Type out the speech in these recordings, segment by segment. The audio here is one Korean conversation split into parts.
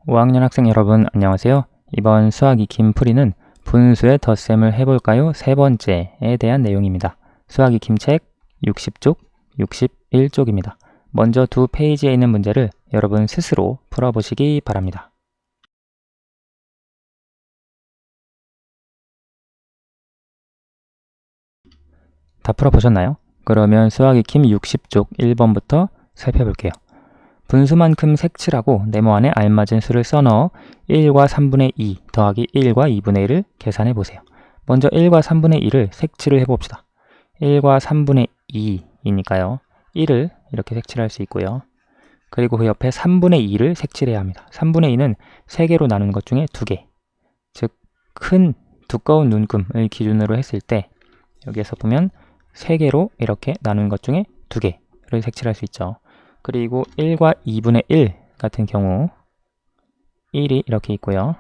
5학년 학생 여러분 안녕하세요. 이번 수학 익힘 풀이는 분수의 덧셈을 해볼까요? 세 번째에 대한 내용입니다. 수학 익힘 책 60쪽, 61쪽입니다. 먼저 두 페이지에 있는 문제를 여러분 스스로 풀어보시기 바랍니다. 다 풀어보셨나요? 그러면 수학 익힘 60쪽 1번부터 살펴볼게요. 분수만큼 색칠하고 네모 안에 알맞은 수를 써넣어 1과 3분의 2 더하기 1과 2분의 1을 계산해 보세요. 먼저 1과 3분의 2를 색칠을 해봅시다. 1과 3분의 2이니까요. 1을 이렇게 색칠할 수 있고요. 그리고 그 옆에 3분의 2를 색칠해야 합니다. 3분의 2는 3개로 나누는 것 중에 2개. 즉, 큰 두꺼운 눈금을 기준으로 했을 때 여기에서 보면 3개로 이렇게 나누는 것 중에 2개를 색칠할 수 있죠. 그리고 1과 2분의 1 같은 경우 1이 이렇게 있고요.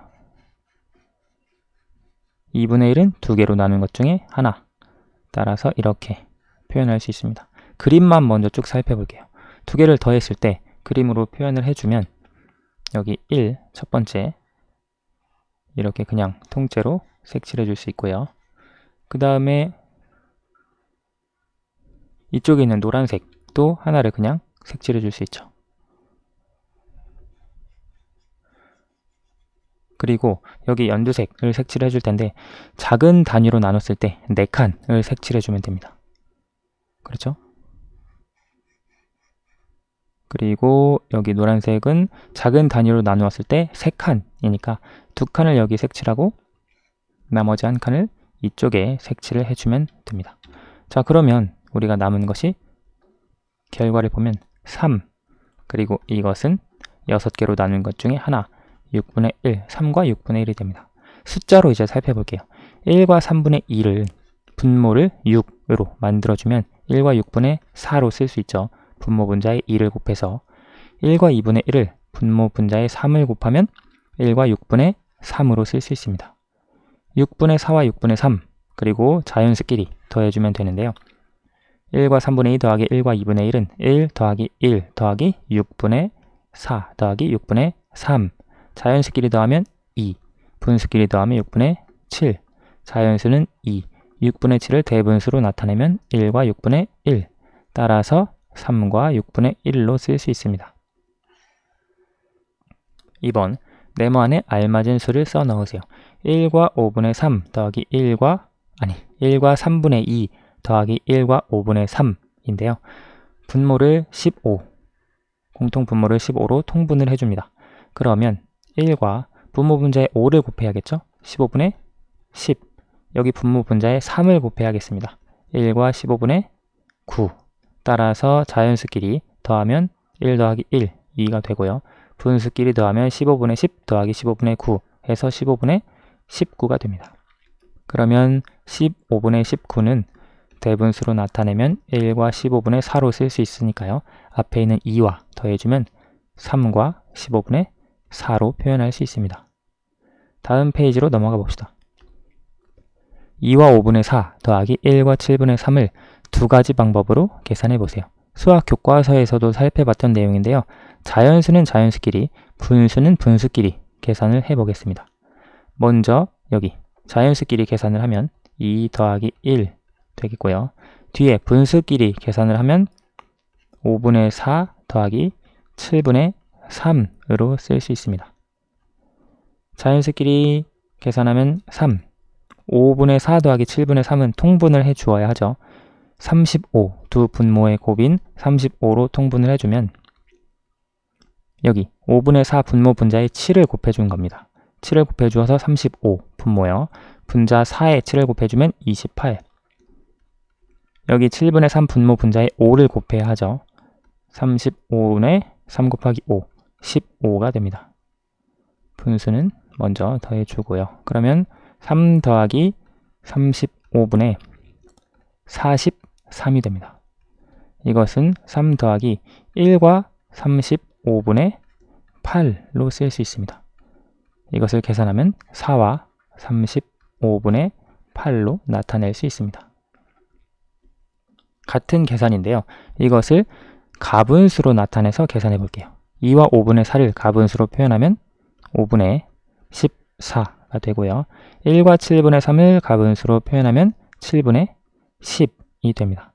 2분의 1은 2개로 나누는 것 중에 하나. 따라서 이렇게 표현할 수 있습니다. 그림만 먼저 쭉 살펴볼게요. 2개를 더했을 때 그림으로 표현을 해주면 여기 1, 첫 번째 이렇게 그냥 통째로 색칠해 줄 수 있고요. 그 다음에 이쪽에 있는 노란색도 하나를 그냥 색칠해 줄 수 있죠. 그리고 여기 연두색을 색칠해 줄 텐데 작은 단위로 나눴을 때 4칸을 색칠해 주면 됩니다. 그렇죠? 그리고 여기 노란색은 작은 단위로 나누었을 때 3칸이니까 2칸을 여기 색칠하고 나머지 한 칸을 이쪽에 색칠을 해주면 됩니다. 자, 그러면 우리가 남은 것이 결과를 보면 3, 그리고 이것은 6개로 나눈 것 중에 하나, 6분의 1, 3과 6분의 1이 됩니다. 숫자로 이제 살펴볼게요. 1과 3분의 2를 분모를 6으로 만들어주면 1과 6분의 4로 쓸 수 있죠. 분모 분자에 2를 곱해서 1과 2분의 1을 분모 분자에 3을 곱하면 1과 6분의 3으로 쓸 수 있습니다. 6분의 4와 6분의 3, 그리고 자연수끼리 더해주면 되는데요. 1과 3분의 2 더하기 1과 2분의 1은 1 더하기 1 더하기 6분의 4 더하기 6분의 3. 자연수끼리 더하면 2, 분수끼리 더하면 6분의 7. 자연수는 2, 6분의 7을 대분수로 나타내면 1과 6분의 1. 따라서 3과 6분의 1로 쓸 수 있습니다. 2번, 네모 안에 알맞은 수를 써 넣으세요. 1과 5분의 3 더하기 1과 3분의 2 더하기 1과 5분의 3인데요. 분모를 15, 공통 분모를 15로 통분을 해줍니다. 그러면 1과 분모 분자에 5를 곱해야겠죠? 15분의 10. 여기 분모 분자에 3을 곱해야겠습니다. 1과 15분의 9. 따라서 자연수끼리 더하면 1 더하기 1, 2가 되고요. 분수끼리 더하면 15분의 10 더하기 15분의 9 해서 15분의 19가 됩니다. 그러면 15분의 19는 대분수로 나타내면 1과 15분의 4로 쓸 수 있으니까요. 앞에 있는 2와 더해주면 3과 15분의 4로 표현할 수 있습니다. 다음 페이지로 넘어가 봅시다. 2와 5분의 4 더하기 1과 7분의 3을 두 가지 방법으로 계산해 보세요. 수학 교과서에서도 살펴봤던 내용인데요. 자연수는 자연수끼리, 분수는 분수끼리 계산을 해보겠습니다. 먼저 여기 자연수끼리 계산을 하면 2 더하기 1 되겠고요. 뒤에 분수끼리 계산을 하면 5분의 4 더하기 7분의 3으로 쓸 수 있습니다. 자연수끼리 계산하면 3, 5분의 4 더하기 7분의 3은 통분을 해 주어야 하죠. 35, 두 분모의 곱인 35로 통분을 해주면 여기 5분의 4 분모 분자에 7을 곱해준 겁니다. 7을 곱해주어서 35 분모요. 분자 4에 7을 곱해주면 28. 여기 7분의 3 분모 분자에 5를 곱해야 하죠. 35분의 3 곱하기 5, 15가 됩니다. 분수는 먼저 더해주고요. 그러면 3 더하기 35분의 43이 됩니다. 이것은 3 더하기 1과 35분의 8로 쓸 수 있습니다. 이것을 계산하면 4와 35분의 8로 나타낼 수 있습니다. 같은 계산인데요. 이것을 가분수로 나타내서 계산해 볼게요. 2와 5분의 4를 가분수로 표현하면 5분의 14가 되고요. 1과 7분의 3을 가분수로 표현하면 7분의 10이 됩니다.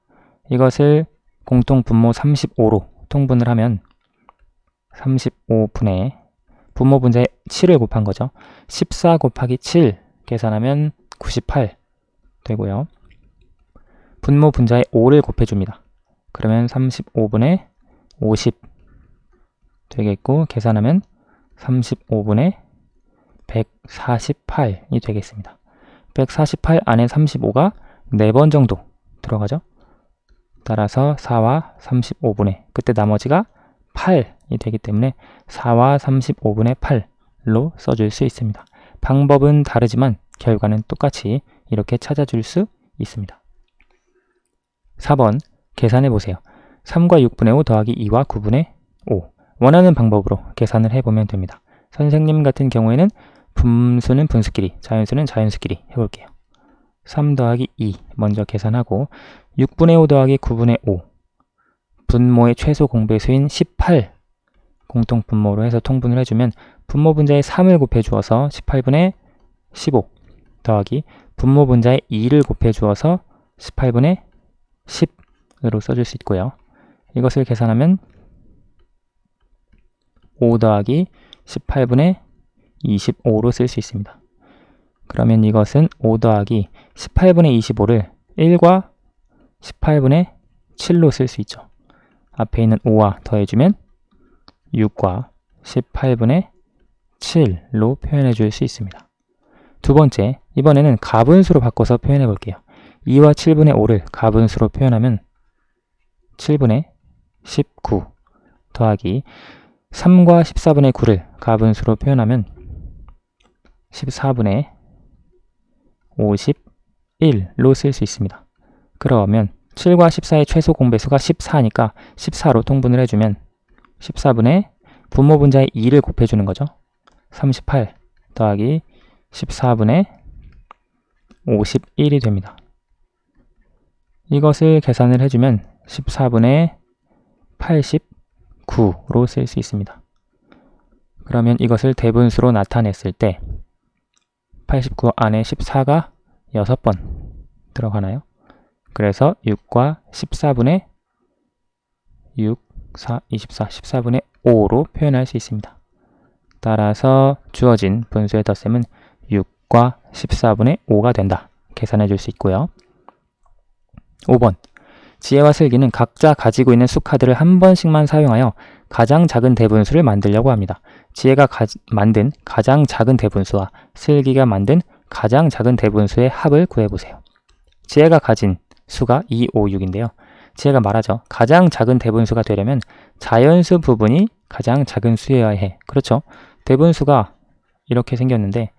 이것을 공통 분모 35로 통분을 하면 35분의 분모 분자에 7을 곱한 거죠. 14 곱하기 7 계산하면 98 되고요. 분모 분자에 5를 곱해줍니다. 그러면 35분의 50 되겠고 계산하면 35분의 148이 되겠습니다. 148 안에 35가 4번 정도 들어가죠. 따라서 4와 35분의 그때 나머지가 8이 되기 때문에 4와 35분의 8로 써줄 수 있습니다. 방법은 다르지만 결과는 똑같이 이렇게 찾아줄 수 있습니다. 4번 계산해 보세요. 3과 6분의 5 더하기 2와 9분의 5 원하는 방법으로 계산을 해보면 됩니다. 선생님 같은 경우에는 분수는 분수끼리, 자연수는 자연수끼리 해볼게요. 3 더하기 2 먼저 계산하고 6분의 5 더하기 9분의 5 분모의 최소 공배수인 18 공통 분모로 해서 통분을 해주면 분모 분자에 3을 곱해 주어서 18분의 15 더하기 분모 분자에 2를 곱해 주어서 18분의 10으로 써줄 수 있고요. 이것을 계산하면 5 더하기 18분의 25로 쓸 수 있습니다. 그러면 이것은 5 더하기 18분의 25를 1과 18분의 7로 쓸 수 있죠. 앞에 있는 5와 더해주면 6과 18분의 7로 표현해 줄 수 있습니다. 두 번째, 이번에는 가분수로 바꿔서 표현해 볼게요. 2와 7분의 5를 가분수로 표현하면 7분의 19 더하기 3과 14분의 9를 가분수로 표현하면 14분의 51로 쓸 수 있습니다. 그러면 7과 14의 최소 공배수가 14니까 14로 통분을 해주면 14분의 분모 분자에 2를 곱해주는 거죠. 38 더하기 14분의 51이 됩니다. 이것을 계산을 해주면 14분의 89로 쓸 수 있습니다. 그러면 이것을 대분수로 나타냈을 때 89 안에 14가 6번 들어가나요? 그래서 6과 14분의 6, 4, 24, 14분의 5로 표현할 수 있습니다. 따라서 주어진 분수의 덧셈은 6과 14분의 5가 된다. 계산해 줄 수 있고요. 5번 지혜와 슬기는 각자 가지고 있는 수카드를 한 번씩만 사용하여 가장 작은 대분수를 만들려고 합니다. 지혜가 만든 가장 작은 대분수와 슬기가 만든 가장 작은 대분수의 합을 구해보세요. 지혜가 가진 수가 2, 5, 6인데요. 지혜가 말하죠. 가장 작은 대분수가 되려면 자연수 부분이 가장 작은 수여야 해. 그렇죠? 대분수가 이렇게 생겼는데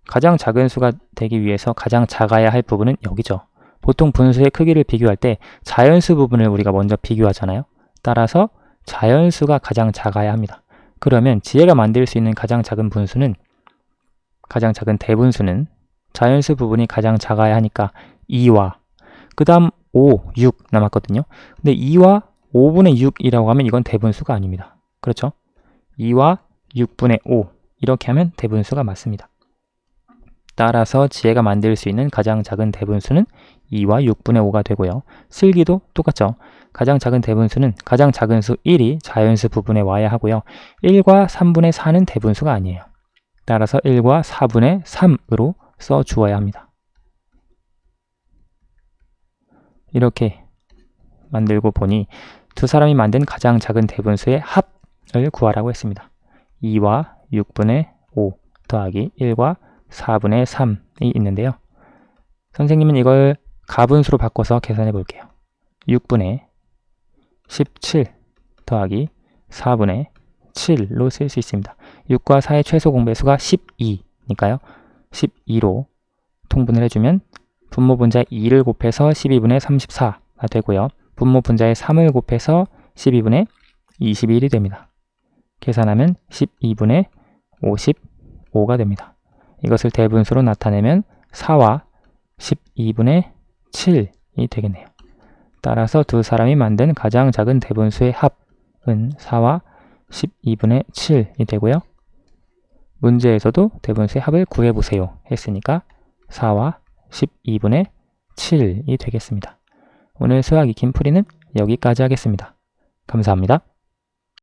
가장 작은 수가 되기 위해서 가장 작아야 할 부분은 여기죠. 보통 분수의 크기를 비교할 때 자연수 부분을 우리가 먼저 비교하잖아요. 따라서 자연수가 가장 작아야 합니다. 그러면 지혜가 만들 수 있는 가장 작은 분수는 가장 작은 대분수는 자연수 부분이 가장 작아야 하니까 2와 그 다음 5, 6 남았거든요. 근데 2와 5분의 6이라고 하면 이건 대분수가 아닙니다. 그렇죠? 2와 6분의 5 이렇게 하면 대분수가 맞습니다. 따라서 지혜가 만들 수 있는 가장 작은 대분수는 2와 6분의 5가 되고요. 슬기도 똑같죠. 가장 작은 대분수는 가장 작은 수 1이 자연수 부분에 와야 하고요. 1과 3분의 4는 대분수가 아니에요. 따라서 1과 4분의 3으로 써주어야 합니다. 이렇게 만들고 보니 두 사람이 만든 가장 작은 대분수의 합을 구하라고 했습니다. 2와 6분의 5 더하기 1과 4분의 3이 있는데요. 선생님은 이걸 가분수로 바꿔서 계산해 볼게요. 6분의 17 더하기 4분의 7로 쓸 수 있습니다. 6과 4의 최소 공배수가 12니까요. 12로 통분을 해주면 분모 분자에 2를 곱해서 12분의 34가 되고요. 분모 분자에 3을 곱해서 12분의 21이 됩니다. 계산하면 12분의 55가 됩니다. 이것을 대분수로 나타내면 4와 12분의 7이 되겠네요. 따라서 두 사람이 만든 가장 작은 대분수의 합은 4와 12분의 7이 되고요. 문제에서도 대분수의 합을 구해보세요 했으니까 4와 12분의 7이 되겠습니다. 오늘 수학 익힌 풀이는 여기까지 하겠습니다. 감사합니다.